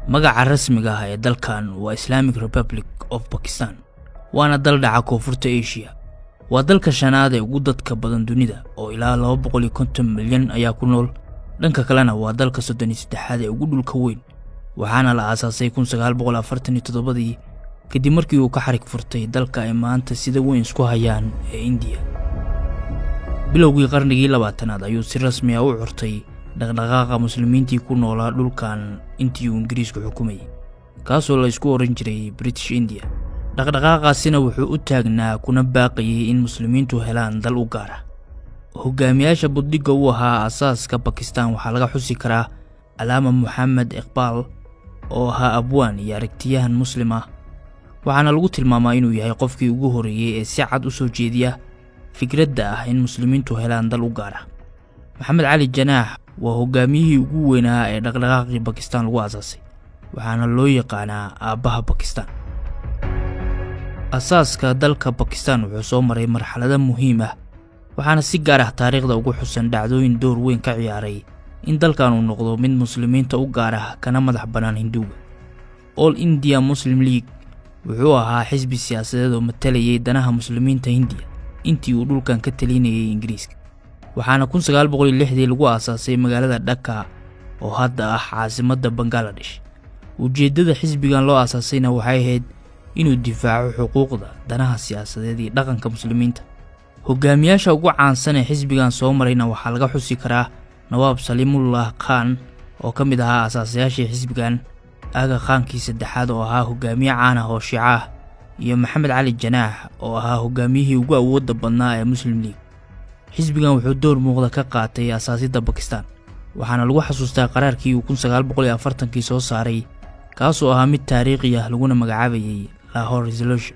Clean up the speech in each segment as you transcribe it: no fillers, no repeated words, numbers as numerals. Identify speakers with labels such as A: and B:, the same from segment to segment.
A: magaca rasmiga ah ee dalkan waa Islamic Republic of Pakistan waana dal dhaca koonfurta Asia waa dalka shanaad ee ugu dadka badan dunida oo ilaa 250 milyan ayaa ku nool dhanka kalena waa dalka 33 ee ugu dhulka weyn waxaana la aasaasay 1947 kadib markii uu ka xarig furtay dalka ay maanta sida weyn isku hayaan ee India bilowgii qarnigii 20aad ayuu si rasmi ah u curtay dhaqdhaqaaqa muslimiintii ku noolaa dhulkan intii uu Ingiriisku xukumay kaasoo la isku oran jiray British India dhaqdhaqaaqaasina wuxuu u taagnaa kuna baaqayay in muslimiintu helaan dal u gaar ah hogaamiyaasha buddiga u ahaa asaaska Pakistan waxaa laga xusi karaa Allama Muhammad Iqbal oo ahaa abwaan iyo aragtiyahan muslim ah waxaana lagu tilmaamaa inuu yahay qofkii ugu horeeyay ee si cad u soo jeediya fikradda ah in muslimiintu helaan dal u gaar ah Maxamed Cali Janaax waa hogaamiyihii ugu weynaa ee dhaqdhaqaaqii Pakistan lagu aasaasay waxaana loo yaqaanaa aabaha Pakistan asaaska dalka Pakistan wuxuu soo maray marxalado muhiim ah waxaana si gaar ah taariikhda ugu xusan dhacdooyin door weyn ka ciyaaray in dalkan uu noqdo mid muslimiinta u gaar ah kana madax banaan Hinduuga All India Muslim League wuxuu ahaa xisbi siyaasadeed oo matalayay danaha muslimiinta Hindiya intii uu dhulkan ka talinayay Ingiriiska waxaana 1906 lagu aasaasay magaalada Dhaka oo hadda ah caasimadda Bangladesh ujeedada xisbigan loo aasaasayna waxay ahayd inuu difaaco xuquuqda danaha siyaasadeed iyo dhaqanka muslimiinta hogaamiyaasha ugu caansan ee xisbigan soo marayna waxaa laga xusi karaa Nawab Salimullah Khan oo ka mid ahaa asaasayaashii xisbigan Aga Khankii saddexaad oo ahaa hogaamiye caan ah oo Shiica ah iyo Maxamed Cali Janaax oo ahaa hogaamiyihii ugu awoodda badnaa ee Muslim League xisbigan wuxuu door muuqda ka qaatay asaasidda Pakistan waxaana lagu xasuustaa qaraarkii uu 1940 soo saaray kaasoo ahaa mid taariikhi ah laguna magacaabayay Lahore Resolution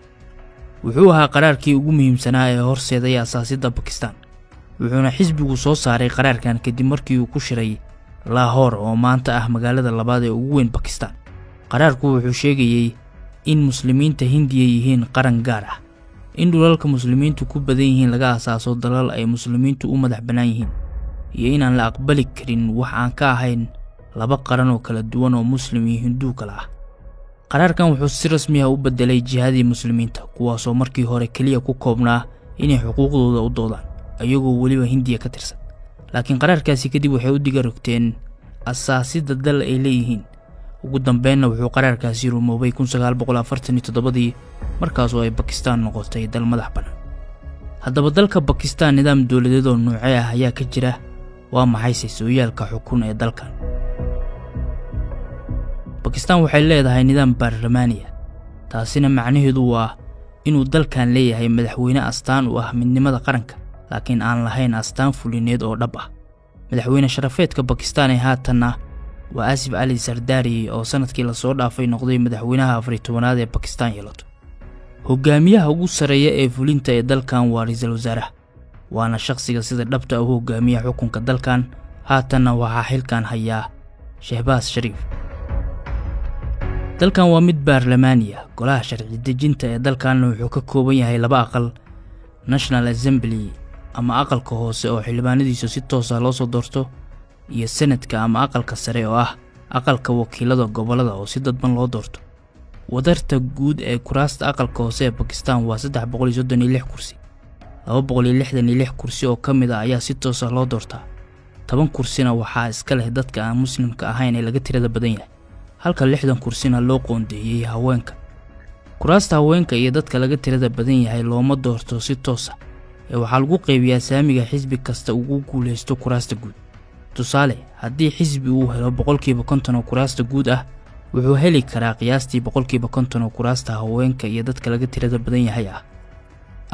A: wuxuu ahaa qaraarkii ugu muhiimsanaa ee horseeday asaasidda Pakistan wuxuuna xisbigu soo saaray qaraarkan kadib markii uu ku shiray Lahore oo maanta ah magaalada labaad ee ugu weyn Pakistan qaraarku wuxuu sheegayay in muslimiinta Hindiya yihiin qaran gaar ah in dhulalka muslimiintu ku badan yihiin laga asaaso dalal ay muslimiintu u madax banaan yihiin iyo inaan la aqbali karin wax aan ka ahayn laba qaran oo kala duwan oo muslim iyo Hindu kala ah qaraarkan wuxuu si rasmi ah u bedelay jihadii muslimiinta kuwaasoo markii hore kaliya ku koobnaa inay xuquuqdooda u doodaan ayagoo waliba Hindiya ka tirsan laakiin qaraarkaasi kadib waxay u diga rogteen asaasidda dal ay leeyihiin ugu dambeynna wuxuu qaraarkaasi rumoobay 1947 markaas oo ay Pakistan noqotay dal madax banaan haddaba dalka Pakistan nidaam dawladeed oo noocee ah ayaa ka jira waa maxay sooyaalka xukun ee dalkan Pakistan waxay leedahay nidaam baarlamaani ah taasina macnaheedu waa inuu dalkan leeyahay madaxweyne astaan u ah midnimada qaranka laakiin aan lahayn astaan fulineed oo dhab ah madaxweyne sharafeedka Pakistan ee haatanna waa Asif Ali Zardari oo sanadkii la soo dhaafay noqday madaxweynaha 14aad ee Pakistan yeelato hogaamiyaha ugu sareeya ee fulinta ee dalkan waa ra'iisul wasaaraha waana shakhsiga sida dhabta ah u hogaamiya xukunka dalkan haatanna waxaa xilkan haya Shehbaz Sharif dalkan waa mid baarlamaani ah golaha sharci dejinta ee dalkan wuxuu ka kooban yahay laba aqal National Assembly ama aqalka hoose oo xildhibaanadiisu si toos ah loo soo doorto iyo senadka ama aqalka sare oo ah aqalka wakiilada gobolada oo si dadban loo doorto wadarta guud ee kuraasta aqalka hoose ee Pakistan waa 336 kursi 266 kursi oo kamid ah ayaa si toos ah loo doortaa 10 kursina waxaa iska leh dadka aan muslimka ahayn ee laga tirada badan yahay halka 60 kursina loo qoondeeyay haweenka kuraasta haweenka iyo dadka laga tirada badan yahay looma doorto si toos ah ee waxaa lagu qaybiyaa saamiga xisbi kasta ugu guuleysto kuraasta guud tusaale haddii xisbi uu helo 50% oo kuraasta guud ah wuxuu heli karaa qiyaastii 50% oo kuraasta haweenka iyo dadka laga tirada badan yahay ah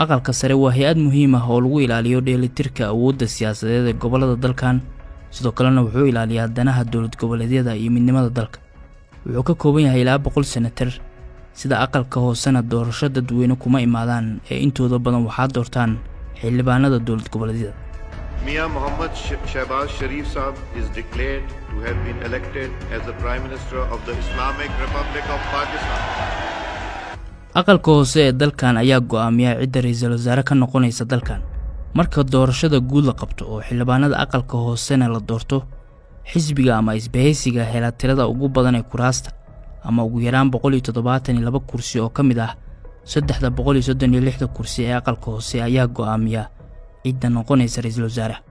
A: aqalka sare waa hay'ad muhiim ah oo lagu ilaaliyo dheelitirka awoodda siyaasadeed ee gobolada dalkan sidoo kalena wuxuu ilaaliyaa danaha dawlad goboleedyada iyo midnimada dalka wuxuu ka kooban yahay ilaa 100 senator sida aqalka hoosena doorasho dadweyne kuma imaadaan ee intooda badan waxaa doortaan xildhibaanada dawlad goboleedyada
B: Mia Mohammad Shehbaz Sharif Saab is declared to have been elected as the Prime Minister of the Islamic Republic of Pakistan.
A: aqalka hoose ee dalkan ayaa go'aamiya cidda ra'iisul wasaare ka noqonaysa dalkan marka doorashada guud la qabto oo xildhibaanada aqalka hoosena la doorto xisbiga ama isbahaysiga hela tirada ugu badan ee kuraasta ama ugu yaraan 172 kursi oo ka mid ah 336 kursi ee aqalka hoose ayaa go'aamiya cidda noqonaysa ra'iisul wasaaraha.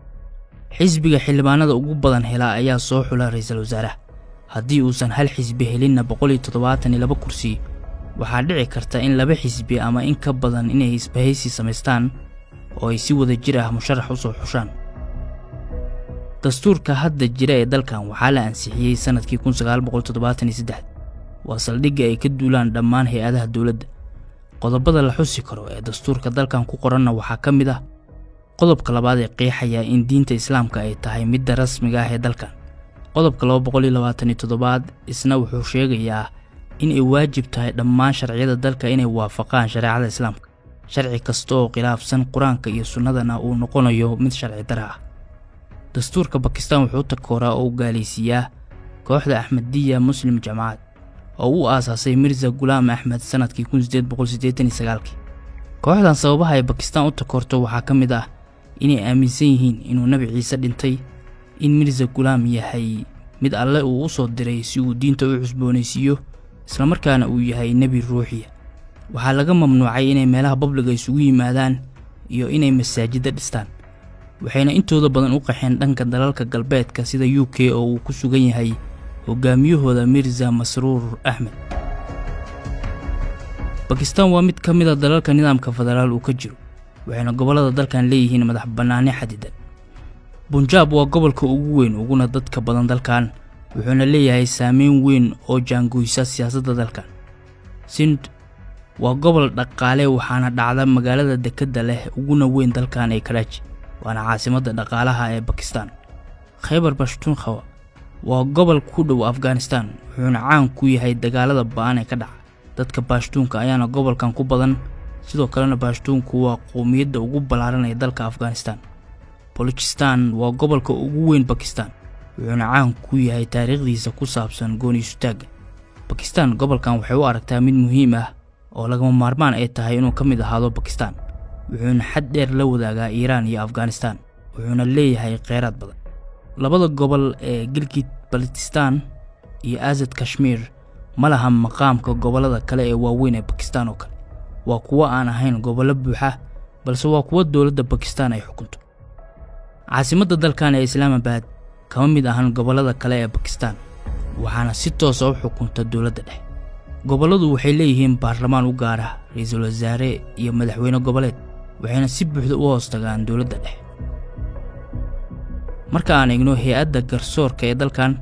A: xisbiga xildhibaanada ugu badan hela ayaa soo xula ra'iisul wasaaraha. haddii uusan hal xisbi helinna 172 kursi, waxaa dhici karta in laba xisbi ama in ka badan inay isbahaysi samaystaan oo ay si wada jir ah musharax u soo xushaan. dastuurka hadda jira ee dalkan waxaa la ansixiyay sanadkii 1973. waa saldhigga ay ka duulaan dhammaan hay'adaha dawladda. qodobada la xusi karo ee dastuurka dalkan ku qoranna waxaa ka mid ah qodobka labaad ee qeexaya in diinta islaamka ay tahay midda rasmiga ah ee dalkan. qodobka 227 isna wuxuu sheegayaa in ay waajib tahay dhammaan sharciyada dalka inay waafaqaan shariicada islaamka. sharci kasta oo khilaafsan quraanka iyo sunnadana uu noqonayo mid sharci darro ah. dastuurka Pakistan wuxuu takooraa oo gaalaysiiyaa kooxda Ahmadiyya Muslim Jamaacad oo uu aasaasay Mirza Ghulam Ahmed sanadkii 1889. kooxdan sababaha ay Pakistan u takoorto waxaa ka mid ah inay aaminsan yihiin inuu Nabi Ciise dhintay, in Mirza Ghulam yahay mid Alle uu u soo diray si uu diinta u cusboonaysiiyo, isla markaana uu yahay nabi ruuxiya. waxaa laga mamnuucay inay meelaha public isugu yimaadaan iyo inay masaajida dhistaan. waxayna intooda badan u qaxeen dhanka dalalka galbeedka sida UK oo uu ku sugan yahay hogaamiyahooda Mirza Masroor Ahmed. Pakistan waa mid ka mid ah dalalka nidaamka federaal uu ka jiro, waxayna gobolada dalkan leeyihiin madax bannaani xadidan. Punjab waa gobolka ugu weyn uguna dadka badan dalkan, wuxuuna leeyahay saameyn weyn oo jaangoysa siyaasadda dalkan. Sindh waa gobol dhaqaale waxaana dhacda magaalada dekedda leh uguna weyn dalkan ee Karachi, waana caasimadda dhaqaalaha ee Pakistan. Khyber Pakhtunkhwa waa gobol ku dhow Afghanistan, wuxuuna caan ku yahay dagaalada ba'an ee ka dhaca. dadka Pashtunka ayaana gobolkan ku badan, sidoo kalena Pashtunku waa qoomiyadda ugu ballaaran ee dalka Afghanistan. Balochistan waa gobolka ugu weyn Pakistan, wuxuuna caan ku yahay taariikhdiisa ku saabsan gooni istaagga. Pakistan gobolkan waxay u aragtaa mid muhiim ah oo lagama maarmaan ay tahay inuu ka mid ahaado Pakistan, wuxuuna xad dheer la wadaagaa Iran iyo Afghanistan, wuxuuna leeyahay kheyraad badan. labada gobol ee Gilgit-Baltistan iyo Azad Kashmir ma laha maqaamka gobolada kale ee waaweyn ee Pakistan oo kale. waa kuwa aan ahayn gobollo buuxa, balse waa kuwa dawladda Pakistan ay xukunto. caasimadda dalkan ee Islamabad kama mid ahan gobolada kale ee Pakistan, waxaana si toos ah u xukunta dawladda dhexe. goboladu waxay leeyihiin baarlamaan u gaar ah, ra'iisul wasaare iyo madaxweyne goboleed, waxayna si buuxda u hoos tagaan dawladda dhexe. marka aan eegno hay'adda garsoorka ee dalkan,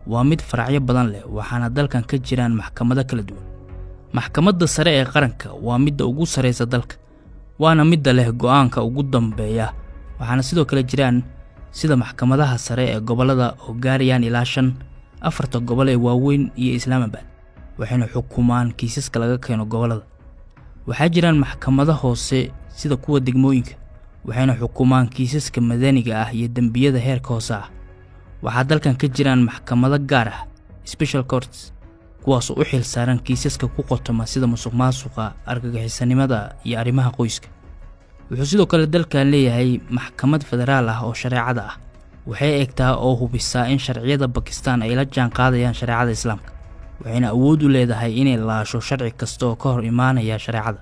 A: waa mid faracyo badan leh, waxaana dalkan ka jiraan maxkamado kala duwan. maxkamadda sare ee qaranka waa midda ugu sareysa dalka, waana midda leh go'aanka ugu dambeeya. waxaana sidoo kale jiraan sida maxkamadaha sare ee gobolada oo gaarayaan ilaa 4 gobol ee waaweyn iyo Islamabad, waxayna xukumaan kiisaska laga keeno gobolada. waxaa jiraan maxkamado hoose sida kuwa degmooyinka, waxayna xukumaan kiisaska madaniga ah iyo dambiyada heerka hoose ah. waxaa dalkan ka jiraan maxkamado gaar ah, special courts, kuwaas oo u xil saaran kiisaska ku qotoma sida musuqmaasuqa, argagixisanimada iyo arrimaha qoyska. wuxuu sidoo kale dalkan leeyahay maxkamad federaal ah oo shareecada ah, waxay eegtaa oo hubisaa in sharciyada Pakistan ay la jaan qaadayaan shariicada Islaamka, waxayna awood u leedahay inay laasho sharci kasta oo ka hor imaanaya shariicada.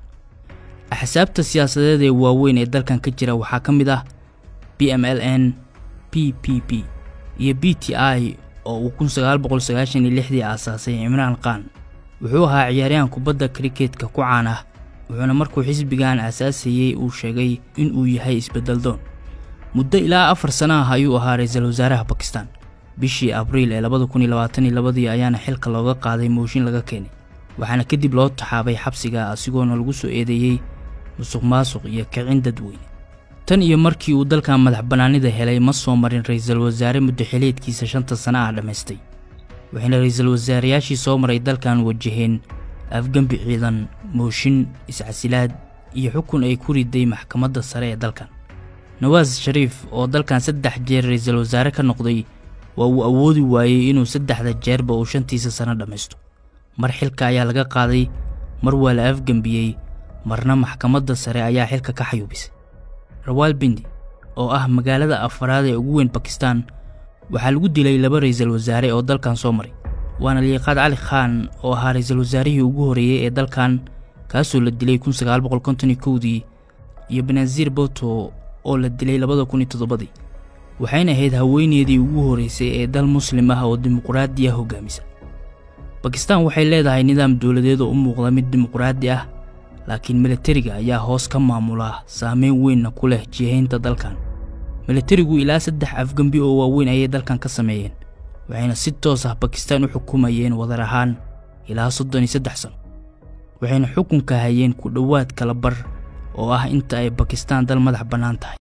A: axsaabta siyaasadeed ee waaweyn ee dalkan ka jira waxaa ka mid ah PMLN, PPP iyo BTI oo uu 1996 aasaasay Imran Khan. wuxuu ahaa ciyaaryahan kubadda cricketka ku caan ah, wuxuuna markuu xisbigan aasaasayay uu sheegay in uu yahay isbedel doon. muddo ilaa 4 sano ah ayuu ahaa ra'iisul wasaaraha Pakistan. bishii Abriil ee 2022 ayaana xilka looga qaaday mooshin laga keenay, waxaana kadib loo taxaabay xabsiga asigoona lagu soo eedeeyay musuqmaasuq iyo kicin dadweyne. tan iyo markii uu dalkan madax bannaanida helay ma soo marin ra'iisul wasaare muddo xiliedkiisa 5 sano ah dhamaystay, waxayna ra'iisul wasaarayaashii soo maray dalkan wajaheen afgambi ciidan, mooshin, iscasilaad iyo xukun ay ku riday maxkamadda sare ee dalkan. Nawaz Sharif oo dalkan 3 jeer ra'iisul wasaare ka noqday, waa uu awoodi waayay inuu 3 jeerba uu 5 sano dhamaysto. mar xilka ayaa laga qaaday, mar waa la afgambiyay, marna maxkamadda sare ayaa xilka ka xayuubisay. Rawalpindi oo ah magaalada afraad ee ugu weyn Pakistan, waxaa lagu dilay 2 ra'iisul wasaare oo dalkan soo maray, waana liiqaad cali khan oo ahaa ra'iisul wasaarihii ugu horeeyay ee dalkan kaasoo la dilay 1951 iyo Benazir Bhutto oo la dilay 2007 waxayna ahayd haweeneydii ugu horeysay ee dal muslim ah oo dimuqraadi ah hogaamisa. Pakistan waxay leedahay nidaam dawladeed oo u muuqda mid dimuqraadi ah laakiin militariga ayaa hoos ka maamula saameyn weyn ku leh jihaynta dalkan. militarigu ilaa 3 afgambi oo waaweyn ayay dalkan ka sameeyeen waxayna si toos ah Pakistan u xukumayeen wadar ahaan ilaa 33 sano waxayna xukunka hayeen ku dhawaad kala bar oo ah inta ay Pakistan dal madax banaan tahay.